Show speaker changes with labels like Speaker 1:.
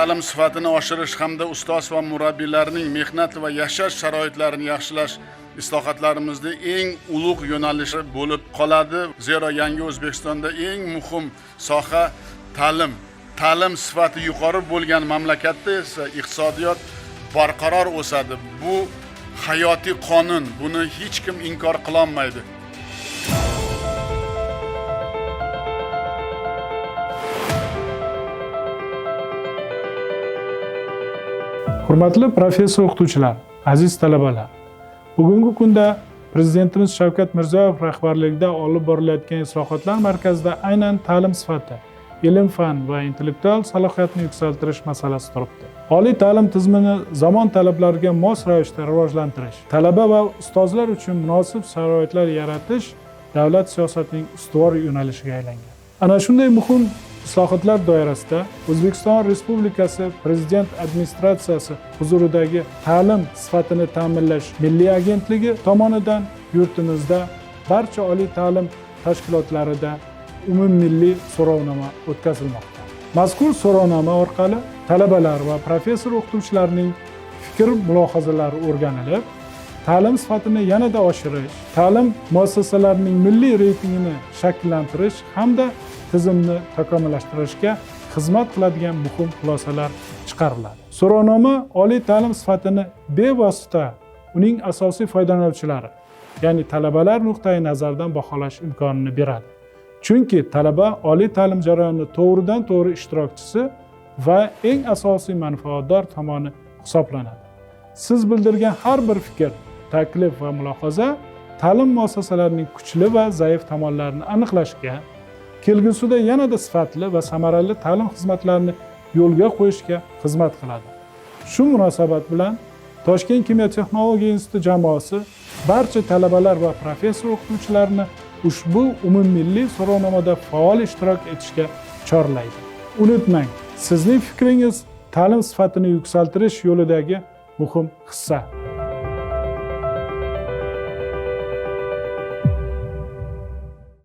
Speaker 1: ta'lim sifatini oshirish hamda ustoz va murabbiylarning mehnat va yashash sharoitlarini yaxshilash islohotlarimizning eng ulug' yo'nalishi bo'lib qoladi. Zero yangi O'zbekistonda eng muhim soha ta'lim. Ta'lim sifati yuqori bo'lgan mamlakatda esa iqtisodiyot barqaror o'sadi. Bu hayotiy qonun. Buni hech kim inkor qila olmaydi.
Speaker 2: Hurmatli professor o'qituvchilar, aziz talabalar. Bugungi kunda Prezidentimiz Shavkat Mirziyoyev rahbarligida olib borilayotgan islohotlar markazida aynan ta'lim sifati, ilm-fan va intellektual salohiyatni yuksaltirish masalasi turibdi. Oliy ta'lim tizimini zamon talablariga mos ravishda rivojlantirish, talaba va ustozlar uchun munosib sharoitlar yaratish davlat siyosatining ustuvor yo'nalishiga aylangan. Ana shunday muhim islohotlar doirasida O'zbekiston Respublikasi Prezident administratsiyasi huzuridagi ta'lim sifatini ta'minlash milliy agentligi tomonidan yurtimizda barcha oliy ta'lim tashkilotlarida umummilliy so'rovnoma o'tkazilmoqda. Mazkur so'rovnoma orqali talabalar va professor o'qituvchilarning fikr mulohazalari o'rganilib, ta'lim sifatini yanada oshirish, ta'lim muassasalarining milliy reytingini shakllantirish hamda tizimni takomillashtirishga xizmat qiladigan muhim xulosalar chiqariladi. So'rovnoma oliy ta'lim sifatini bevosita uning asosiy foydalanuvchilari, ya'ni talabalar nuqtai nazaridan baholash imkonini beradi. Chunki talaba oliy ta'lim jarayonida to'g'ridan-to'g'ri ishtirokchisi va eng asosiy manfaatdor tomoni hisoblanadi. Siz bildirgan har bir fikr, taklif va mulohaza ta'lim muassasalarining kuchli va zaif tomonlarini aniqlashga, kelgusida yanada sifatli va samarali ta'lim xizmatlarini yo'lga qo'yishga xizmat qiladi. Shu munosabat bilan Toshkent kimyo texnologiya instituti jamoasi barcha talabalar va professor o'qituvchilarni ushbu umummilliy so'rovnomada faol ishtirok etishga chorlaydi. Unutmang, sizning fikringiz ta'lim sifatini yuksaltirish yo'lidagi muhim hissa.